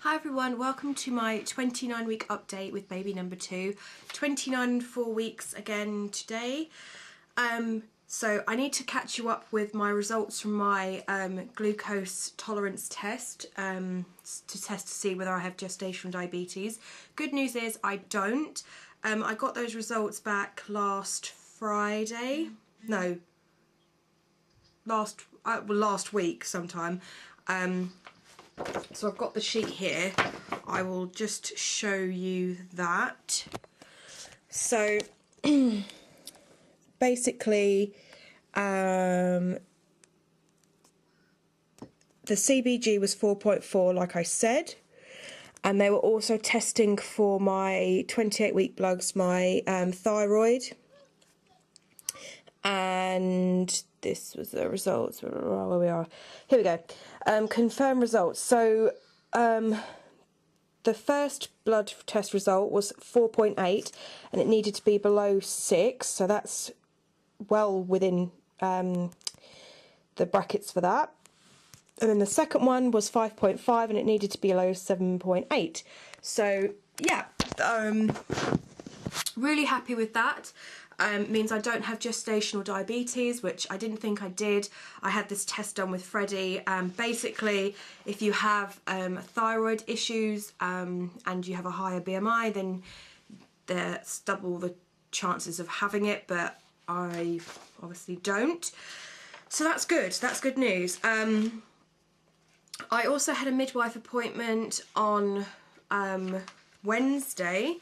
Hi everyone, welcome to my 29-week update with baby number 2. 29 and 4 weeks again today. So I need to catch you up with my results from my glucose tolerance test to test to see whether I have gestational diabetes. Good news is I don't. I got those results back last Friday. No, last week sometime. So I've got the sheet here. I will just show you that. So basically the CBG was 4.4 like I said, and they were also testing for my 28-week bloods, my thyroid, and this was the results. Where we are. Here we go. Confirmed results. So the first blood test result was 4.8 and it needed to be below 6, so that's well within the brackets for that. And then the second one was 5.5 and it needed to be below 7.8. So yeah, really happy with that. Means I don't have gestational diabetes, which I didn't think I did. I had this test done with Freddie. Basically, if you have thyroid issues and you have a higher BMI, then there's double the chances of having it, but I obviously don't. So that's good. That's good news. I also had a midwife appointment on Wednesday.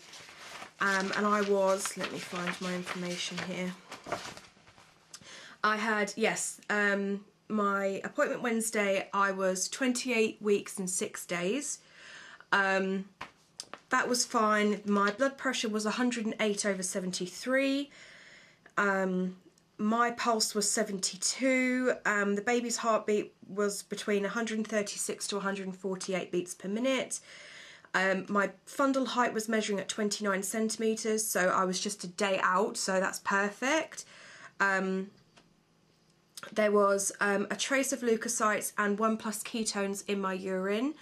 And I was, let me find my information here. I had, yes, my appointment Wednesday, I was 28 weeks and 6 days. That was fine. My blood pressure was 108/73. My pulse was 72. The baby's heartbeat was between 136 to 148 beats per minute. My fundal height was measuring at 29 centimetres, so I was just a day out, so that's perfect. There was a trace of leukocytes and 1+ ketones in my urine,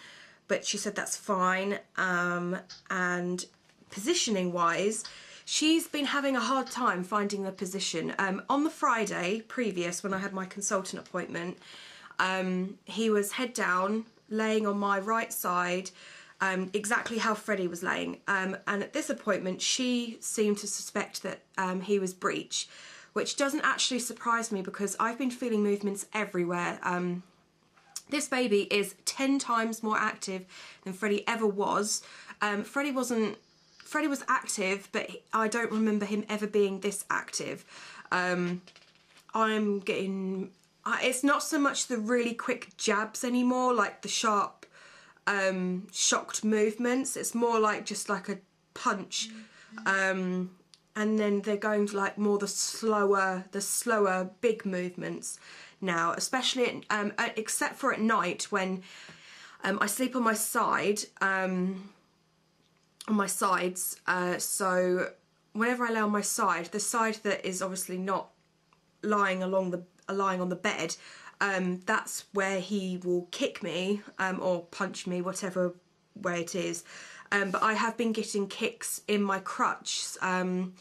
but she said that's fine. And positioning wise, she's been having a hard time finding the position. On the Friday previous, when I had my consultant appointment, he was head down, laying on my right side, exactly how Freddie was laying, and at this appointment she seemed to suspect that he was breech, which doesn't actually surprise me because I've been feeling movements everywhere. This baby is 10 times more active than Freddie ever was. Freddie was active, but I don't remember him ever being this active. I'm getting, it's not so much the really quick jabs anymore, like the sharp shocked movements. It's more like just like a punch, and then they're going to like more the slower big movements now, especially except for at night when I sleep on my side, on my sides, so whenever I lay on my side, the side that is obviously not lying on the bed, that's where he will kick me or punch me, whatever way it is. But I have been getting kicks in my crutch, and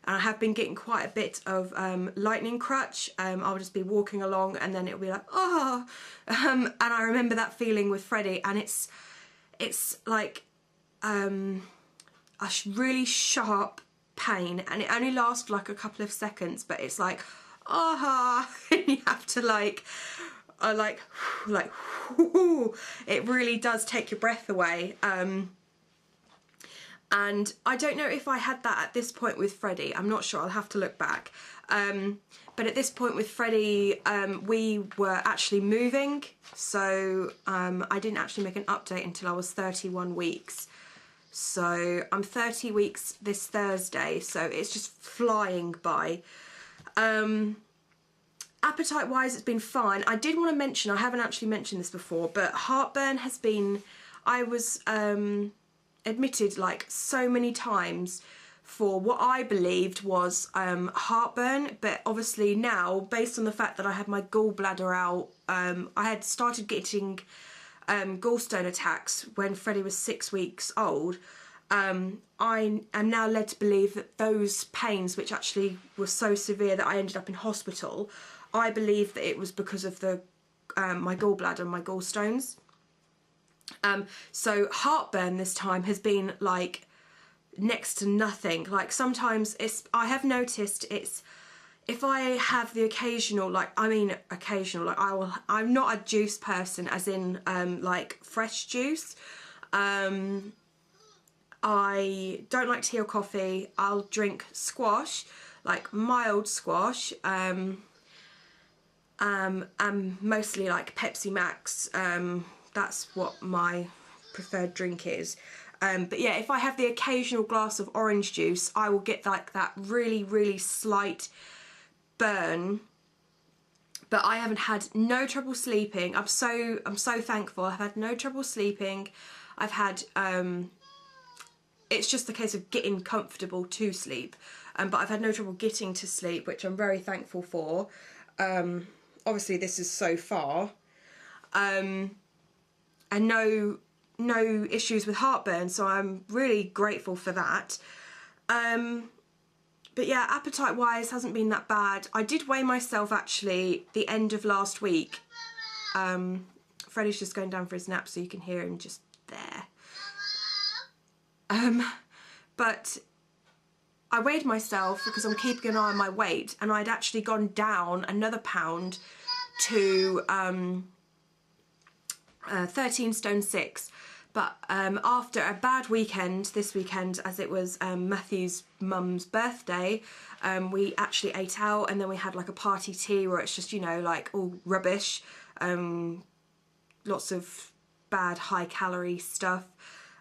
I have been getting quite a bit of lightning crutch. I'll just be walking along and then it'll be like, oh, and I remember that feeling with Freddie, and it's like a really sharp pain, and it only lasts like a couple of seconds, but it's like, ah, and you have to like it really does take your breath away. And I don't know if I had that at this point with Freddie. I'm not sure. I'll have to look back. But at this point with Freddie, we were actually moving, so I didn't actually make an update until I was 31 weeks. So I'm 30 weeks this Thursday, so it's just flying by. Appetite wise, it's been fine. I did want to mention, I haven't actually mentioned this before, but heartburn has been, I was admitted like so many times for what I believed was heartburn, but obviously now, based on the fact that I had my gallbladder out, I had started getting gallstone attacks when Freddie was 6 weeks old, I am now led to believe that those pains, which actually were so severe that I ended up in hospital, I believe that it was because of the my gallbladder and my gallstones. So heartburn this time has been like next to nothing. Like sometimes I have noticed if I have the occasional, I'm not a juice person as in like fresh juice. I don't like tea or coffee. I'll drink squash, like mild squash, and mostly like Pepsi Max. That's what my preferred drink is. But yeah, if I have the occasional glass of orange juice, I will get like that really, really slight burn. But I haven't had no trouble sleeping. I'm so thankful. I've had no trouble sleeping. I've had it's just a case of getting comfortable to sleep. But I've had no trouble getting to sleep, which I'm very thankful for. Obviously this is so far. And no issues with heartburn, so I'm really grateful for that. But yeah, appetite wise hasn't been that bad. I did weigh myself actually the end of last week. Freddie's just going down for his nap, so you can hear him just there. But I weighed myself because I'm keeping an eye on my weight, and I'd actually gone down another pound to 13 stone 6. But after a bad weekend, this weekend, as it was Matthew's mum's birthday, we actually ate out, and then we had like a party tea where it's just, you know, like all rubbish, lots of bad high calorie stuff.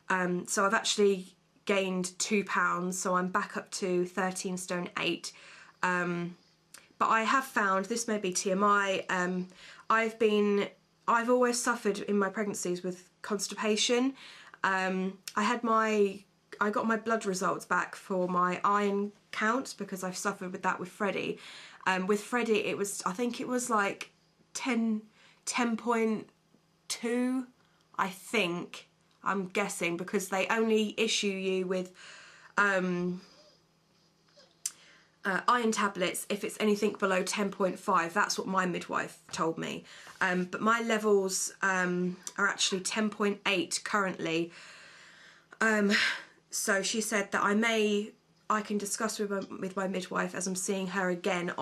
So I've actually gained 2 pounds, so I'm back up to 13 stone 8. But I have found, this may be TMI, I've always suffered in my pregnancies with constipation. I got my blood results back for my iron count because I've suffered with that with Freddie. With Freddie it was, I think it was like 10.2, I think. I'm guessing, because they only issue you with iron tablets if it's anything below 10.5. That's what my midwife told me. But my levels are actually 10.8 currently. So she said that I can discuss with my midwife, as I'm seeing her again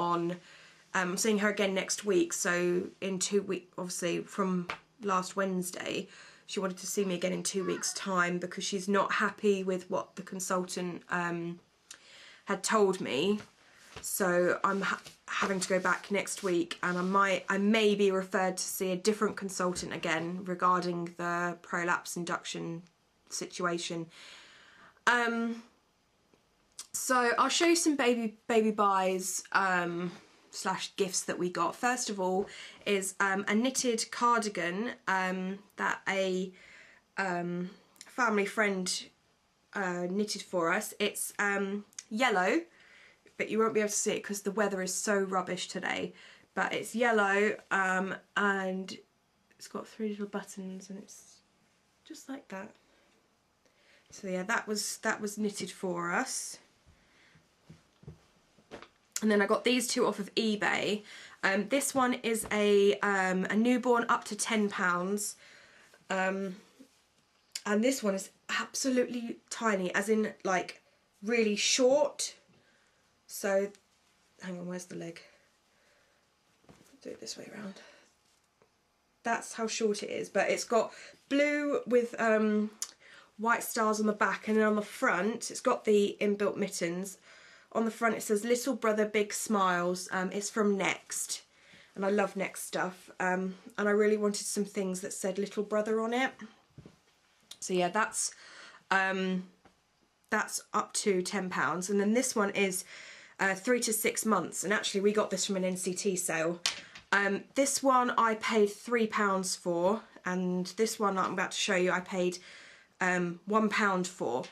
next week. So in 2 weeks, obviously from last Wednesday, she wanted to see me again in 2 weeks' time because she's not happy with what the consultant had told me. So I'm having to go back next week, and I may be referred to see a different consultant again regarding the prolapse induction situation. So I'll show you some baby buys / gifts that we got. First of all is a knitted cardigan that a family friend knitted for us. It's yellow, but you won't be able to see it because the weather is so rubbish today, but it's yellow, and it's got 3 little buttons, and it's just like that. So yeah, that was knitted for us. And then I got these 2 off of eBay. This one is a newborn up to £10. And this one is absolutely tiny, as in like really short. So, hang on, where's the leg? Do it this way around. That's how short it is, but it's got blue with white stars on the back, and then on the front it's got the inbuilt mittens. On the front it says "Little Brother Big Smiles." It's from Next, and I love Next stuff, and I really wanted some things that said Little Brother on it. So yeah, that's up to £10. And then this one is 3 to 6 months, and actually we got this from an NCT sale. This one I paid £3 for, and this one I'm about to show you I paid £1 for.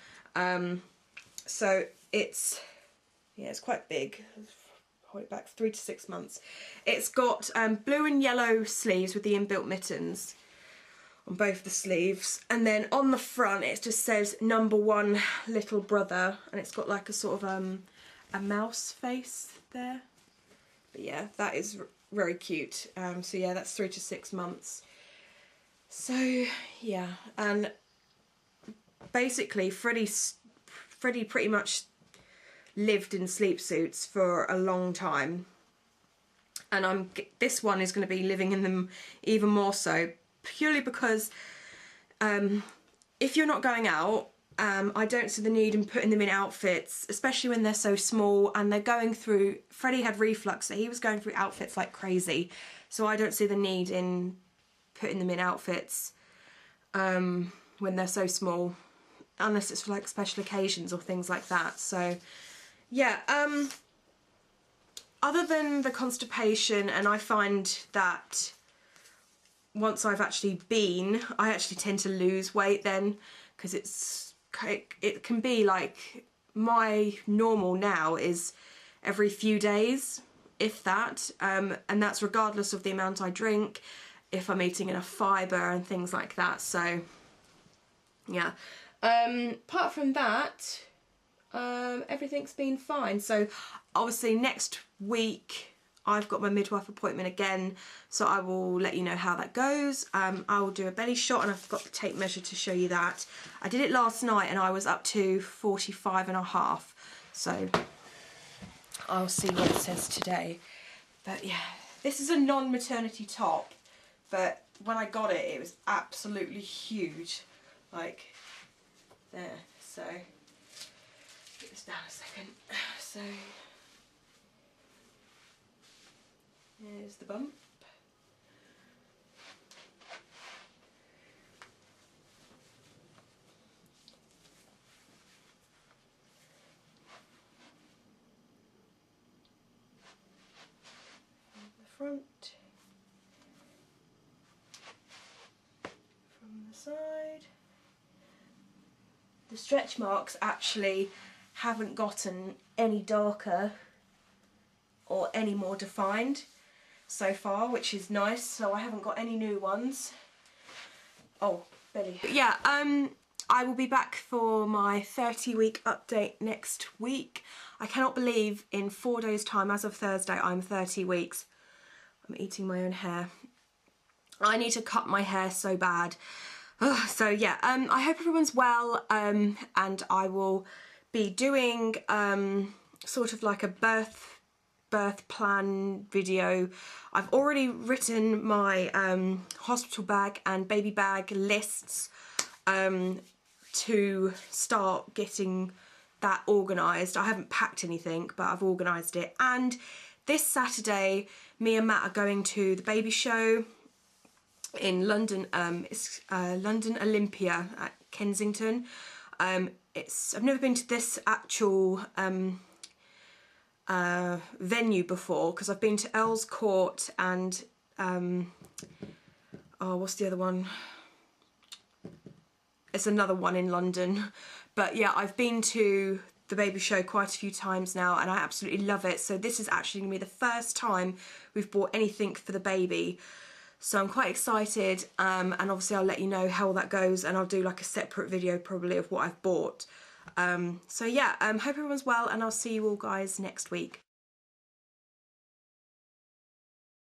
So it's, yeah, it's quite big. Hold it back, 3 to 6 months. It's got blue and yellow sleeves with the inbuilt mittens. on both the sleeves, and then on the front it just says #1 little brother, and it's got like a sort of a mouse face there. But yeah, that is very cute. So yeah, that's 3 to 6 months. So yeah, and basically Freddie pretty much lived in sleep suits for a long time, and this one is going to be living in them even more so, purely because if you're not going out, I don't see the need in putting them in outfits, especially when they're so small and they're going through, Freddie had reflux, so he was going through outfits like crazy, so I don't see the need in putting them in outfits when they're so small, unless it's for like special occasions or things like that. So yeah, other than the constipation, and I find that once I've actually been, I actually tend to lose weight then, because it can be like, my normal now is every few days, if that, and that's regardless of the amount I drink, if I'm eating enough fibre and things like that. So yeah, apart from that, everything's been fine. So obviously next week I've got my midwife appointment again, so I will let you know how that goes. I will do a belly shot, and I've got the tape measure to show you that. I did it last night and I was up to 45.5, so I'll see what it says today. But yeah, this is a non-maternity top, but when I got it, it was absolutely huge, like there. So get this down a second. So here's the bump. And the front. From the side. The stretch marks actually haven't gotten any darker or any more defined so far, which is nice. So I haven't got any new ones. Oh, belly. But yeah, I will be back for my 30-week update next week. I cannot believe in 4 days' time, as of Thursday, I'm 30 weeks. I'm eating my own hair. I need to cut my hair so bad. Ugh, so yeah, I hope everyone's well, and I will be doing sort of like a birth plan video. I've already written my hospital bag and baby bag lists to start getting that organised. I haven't packed anything, but I've organised it. And this Saturday, me and Matt are going to the baby show in London. It's London Olympia at Kensington. I've never been to this actual venue before, because I've been to Earl's Court and oh, what's the other one? It's another one in London. But yeah, I've been to the baby show quite a few times now, and I absolutely love it. So this is actually going to be the first time we've bought anything for the baby. So I'm quite excited, and obviously I'll let you know how that goes, and I'll do like a separate video probably of what I've bought. So yeah, hope everyone's well, and I'll see you all guys next week.